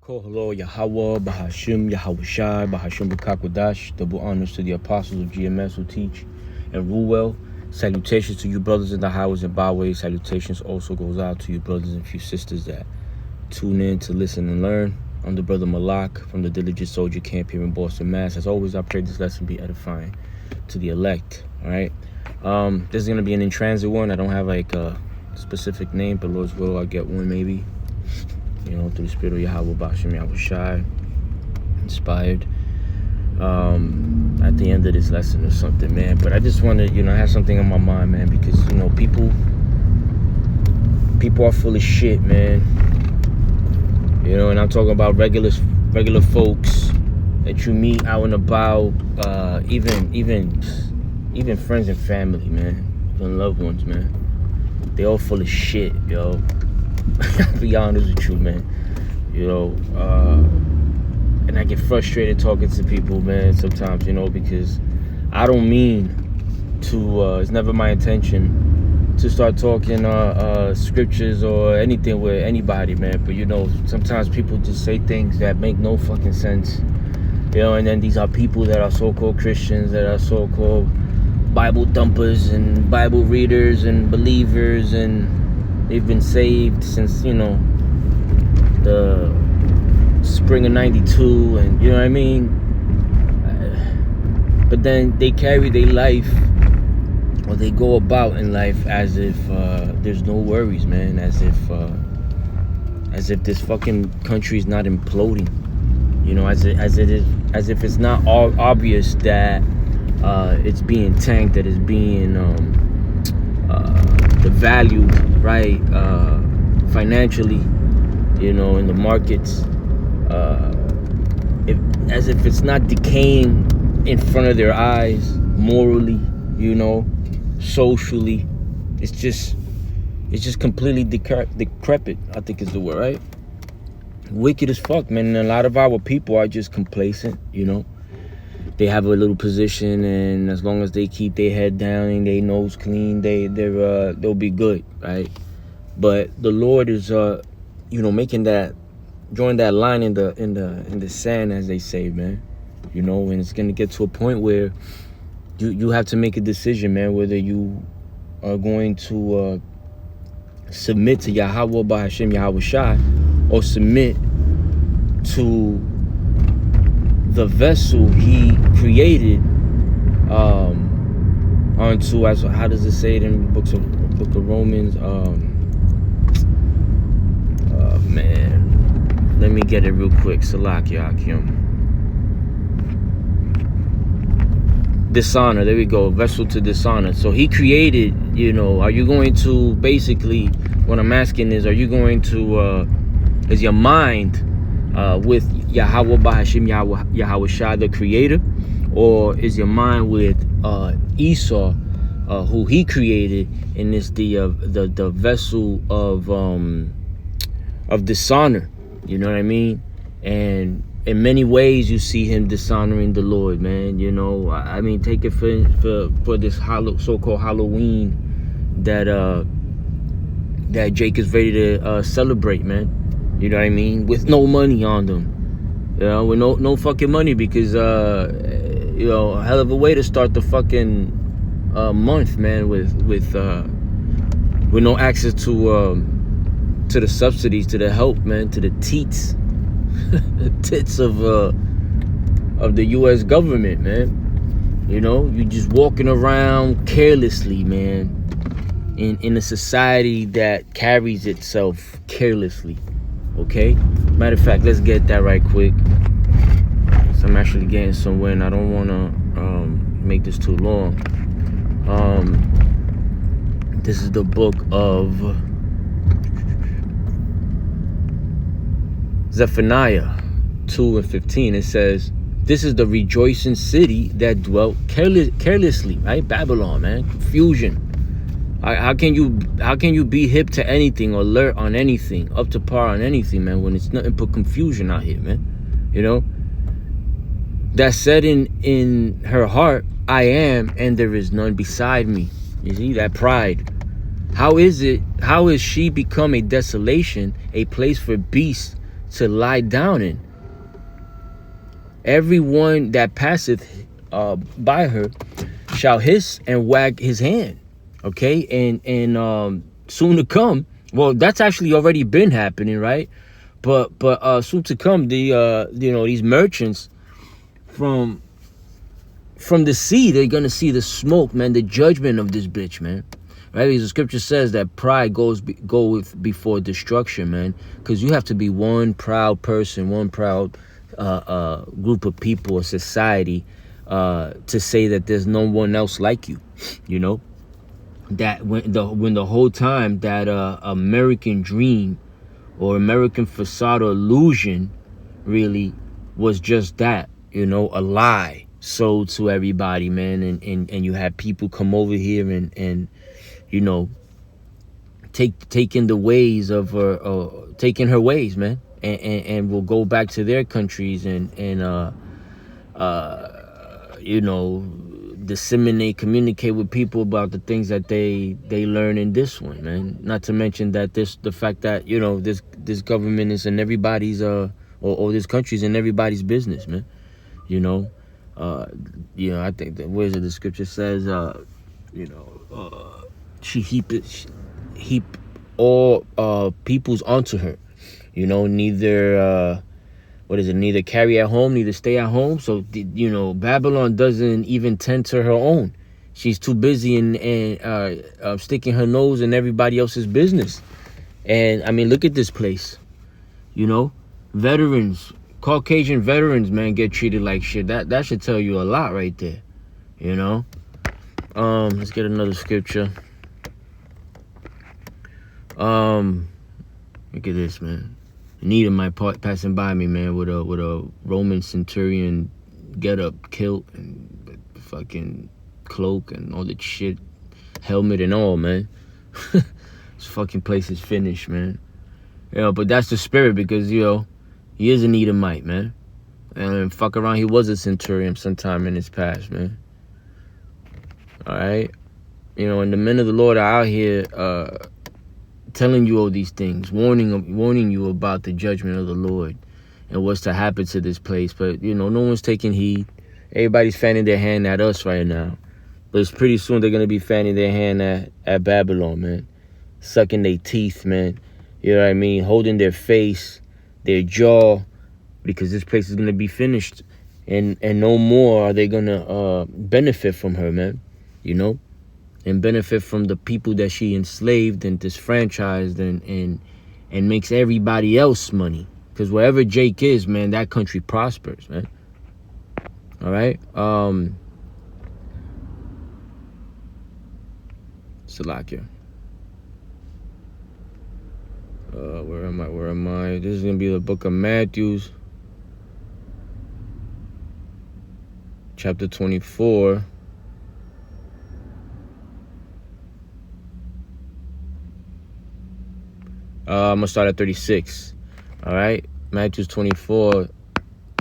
Kol Halo Yahweh, Bahashim, Yahawashi, Bahashim B'Kakwadash. Double honors to the apostles of GMS who teach and rule well. Salutations to you brothers in the highways and byways. Salutations also goes out to you brothers and few sisters that tune in to listen and learn. I'm the brother Malak from the Diligent Soldier Camp here in Boston, Mass. As always, I pray this lesson be edifying to the elect. All right. This is gonna be an in transit one. I don't have like a specific name, but Lord's will, I'll get one maybe. You know, through the spirit of Yahweh, Bashim, Yahawashi, inspired. At the end of this lesson or something, man. But I just want to, I have something on my mind, man, because, people are full of shit, man. And I'm talking about regular folks that you meet out and about, even friends and family, man, even loved ones, man. They all full of shit, yo. I'll be honest with you, man. And I get frustrated talking to people, man, sometimes, because I don't mean to, it's never my intention to start talking scriptures or anything with anybody, man. But, sometimes people just say things that make no fucking sense. And then these are people that are so-called Christians, that are so-called Bible thumpers and Bible readers and believers, and they've been saved since, the spring of 92, and you know what I mean? But then they carry their life, or they go about in life as if there's no worries, man. As if this fucking country is not imploding. As if it's not all obvious that it's being tanked, that it's being devalued, right? Financially, in the markets, as if it's not decaying in front of their eyes, morally, socially. It's just completely decrepit, I think is the word, right? Wicked as fuck, man. And a lot of our people are just complacent, They have a little position, and as long as they keep their head down and their nose clean, they'll be good, right? But the Lord is, making that, drawing that line in the sand, as they say, man. And it's gonna get to a point where you have to make a decision, man, whether you are going to submit to Yahweh Bahashim Yahawashi, or submit to the vessel He created onto, as how does it say it in the book of Romans? Man, let me get it real quick. Salakia Akim. Dishonor, there we go. Vessel to dishonor. So He created, are you going to, basically, what I'm asking is, are you going to, is your mind with Yahweh Bahashim Yahawashi, the creator, or is your mind with Esau, who he created, and is the vessel of dishonor? You know what I mean? And in many ways, you see him dishonoring the Lord, man. I mean, take it for this so-called Halloween that Jake is ready to celebrate, man. You know what I mean? With no money on them. With no fucking money, because a hell of a way to start the fucking month, man, with no access to the subsidies, to the help, man, to the teats, the tits of the U.S. government, man. You just walking around carelessly, man, in a society that carries itself carelessly. Okay? Matter of fact, let's get that right quick. So I'm actually getting somewhere, and I don't want to make this too long. This is the book of Zephaniah 2:15. It says, "This is the rejoicing city that dwelt carelessly," right? Babylon, man. Confusion. How can you be hip to anything, or alert on anything, up to par on anything, man, when it's nothing but confusion out here, man? That said in her heart, "I am, and there is none beside me." You see that pride. How is she become a desolation, a place for beasts to lie down in. Everyone that passeth by her shall hiss and wag his hand. Okay, and soon to come. Well, that's actually already been happening, right? But soon to come, the these merchants from the sea, they're gonna see the smoke, man, the judgment of this bitch, man. Right? Because the scripture says that pride goes before destruction, man. Because you have to be one proud person, one proud group of people or society to say that there's no one else like you. You know, that when the whole time that American dream or American facade or illusion really was just that, you know, a lie sold to everybody, man. And you had people come over here and you know, taking the ways of taking her ways, man, and will go back to their countries and you know, communicate with people about the things that they learn in this one, man. Not to mention that the fact that, you know, this government is in everybody's or this country's in everybody's business, man. You know, I think that where is it? The scripture says, she heap all peoples onto her. You know, neither neither carry at home, neither stay at home. So, you know, Babylon doesn't even tend to her own. She's too busy and sticking her nose in everybody else's business. And I mean, look at this place. You know, veterans, Caucasian veterans, man, get treated like shit. That should tell you a lot right there. You know. Let's get another scripture. Look at this, man. Anita might passing by me, man, with a Roman centurion get up, kilt, and fucking cloak and all that shit, helmet and all, man. This fucking place is finished, man. You know, but that's the spirit, because, you know, he is an Edomite, man. And fuck around, he was a centurion sometime in his past, man. All right, you know, and the men of the Lord are out here telling you all these things, warning you about the judgment of the Lord and what's to happen to this place. But, you know, no one's taking heed. Everybody's fanning their hand at us right now. But it's pretty soon they're going to be fanning their hand at Babylon, man. Sucking their teeth, man. You know what I mean? Holding their face, their jaw, because this place is going to be finished. And no more are they going to benefit from her, man. You know? And benefit from the people that she enslaved and disfranchised and makes everybody else money. Because wherever Jake is, man, that country prospers, man. All right? Salakia. Where am I? This is going to be the book of Matthew. Chapter 24. I'm going to start at 36. All right. Matthew 24,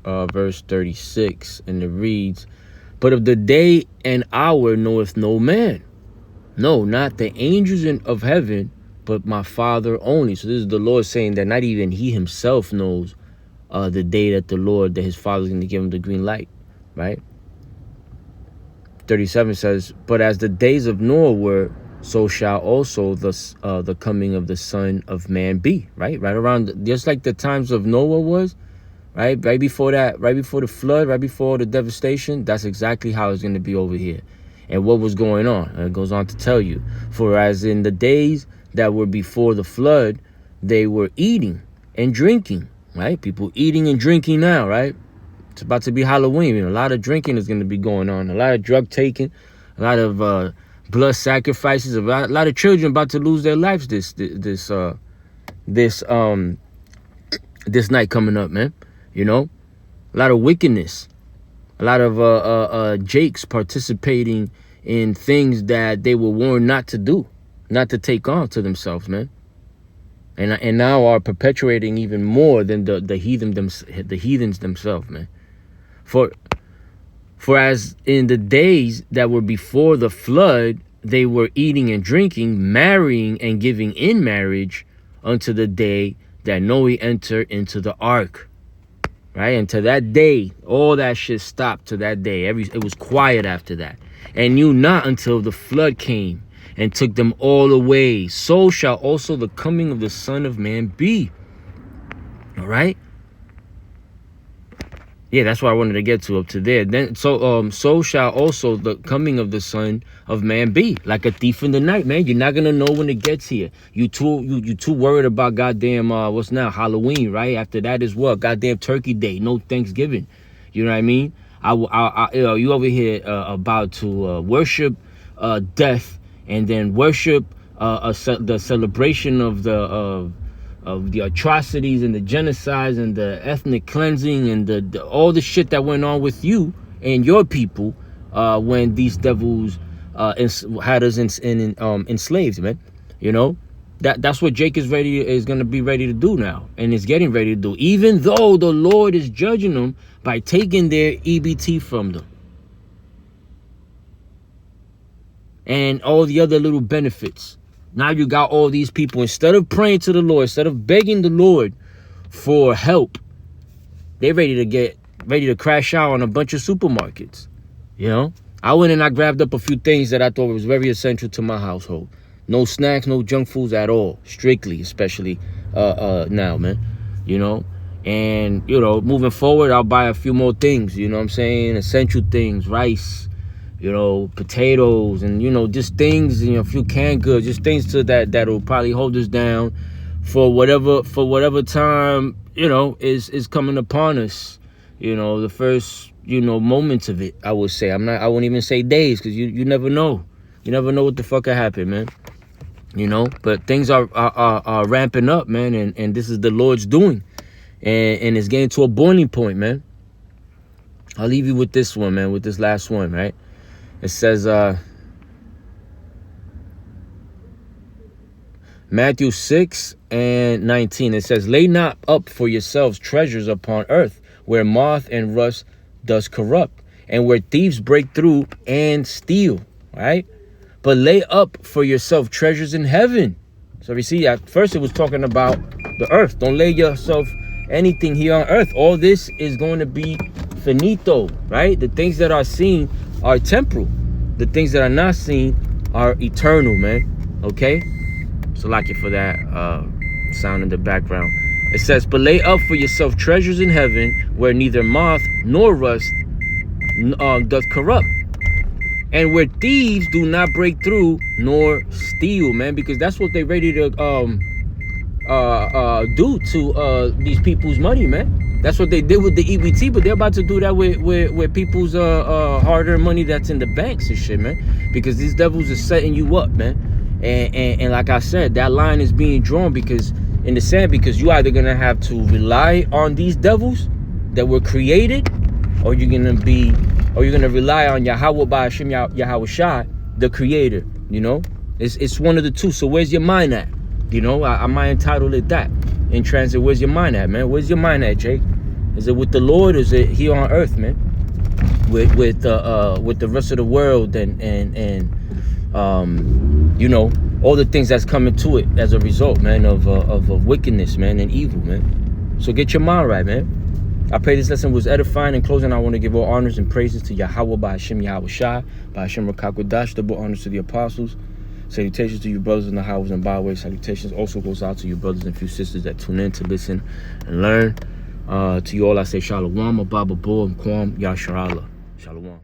verse 36. And it reads, "But of the day and hour knoweth no man. No, not the angels of heaven, but my Father only." So this is the Lord saying that not even he himself knows the day that his Father is going to give him the green light. Right. 37 says, "But as the days of Noah were, so shall also the coming of the Son of Man be." Right around, just like the times of Noah was, right before that, right before the flood, right before the devastation. That's exactly how it's going to be over here. And what was going on? And it goes on to tell you, "For as in the days that were before the flood, they were eating and drinking." Right, people eating and drinking now. Right, it's about to be Halloween. You know, a lot of drinking is going to be going on, a lot of drug taking, a lot of blood sacrifices, a lot of children about to lose their lives this night coming up, man. You know, a lot of wickedness, a lot of Jakes participating in things that they were warned not to do, not to take on to themselves, man. And now are perpetuating even more than the heathens themselves, man. For as in the days that were before the flood, they were eating and drinking, marrying and giving in marriage unto the day that Noah entered into the ark. Right? And to that day, all that shit stopped to that day. It was quiet after that. And knew not until the flood came and took them all away. So shall also the coming of the Son of Man be. All right? Yeah, that's what I wanted to get to up to there. Then so shall also the coming of the Son of Man be. Like a thief in the night, man. You're not gonna know when it gets here. You too worried about goddamn what's now Halloween, right? After that is what? Goddamn Turkey Day, no Thanksgiving. You know what I mean? You over here about to worship death and then worship the celebration of the atrocities and the genocides and the ethnic cleansing and the all the shit that went on with you and your people when these devils had us enslaved, man. You know, that's what Jake is gonna be ready to do now, and is getting ready to do, even though the Lord is judging them by taking their EBT from them and all the other little benefits. Now you got all these people, instead of praying to the Lord, instead of begging the Lord for help, they're ready to crash out on a bunch of supermarkets. You know, I went and I grabbed up a few things that I thought was very essential to my household. No snacks, no junk foods at all, strictly, especially now, man. You know, and, you know, moving forward, I'll buy a few more things, you know what I'm saying? Essential things, rice, you know, potatoes, and, you know, just things, you know, a few canned goods, just things that'll probably hold us down for whatever time, you know, is coming upon us. You know, the first, you know, moments of it, I would say. I won't even say days, because you never know. You never know what the fuck could happen, man. You know, but things are ramping up, man, and this is the Lord's doing. And it's getting to a boiling point, man. I'll leave you with this one, man, with this last one, right? It says, Matthew 6:19. It says, lay not up for yourselves treasures upon earth, where moth and rust does corrupt, and where thieves break through and steal, right? But lay up for yourself treasures in heaven. So we see, at first it was talking about the earth. Don't lay yourself anything here on earth. All this is going to be finito, right? The things that are seen are temporal. The things that are not seen are eternal, man. Okay? So like it for that sound in the background. It says, but lay up for yourself treasures in heaven, where neither moth nor rust doth corrupt, and where thieves do not break through nor steal, man. Because that's what they ready to do to these people's money, man. That's what they did with the EBT, but they're about to do that with people's hard-earned money that's in the banks and shit, man. Because these devils are setting you up, man. And like I said, that line is being drawn in the sand, because you either gonna have to rely on these devils that were created, or you're gonna rely on Yahweh Ba'ashem Yahweh Shai, the creator. You know, it's one of the two. So where's your mind at? You know, am I entitled at that? In transit, where's your mind at, man? Where's your mind at, Jake? Is it with the Lord, or is it here on earth, man? With the rest of the world and you know, all the things that's coming to it as a result, man, of wickedness, man, and evil, man. So get your mind right, man. I pray this lesson was edifying. In closing, I want to give all honors and praises to Yahweh Ba'ashem Yahweh Shai, Ba'ashem Rakakwadash, double honors to the apostles. Salutations to you brothers in the highways and byways. Salutations also goes out to you brothers and few sisters that tune in to listen and learn. To you all, I say Shalom, Ababa Bo, Kwam, Yasharallah. Shalom.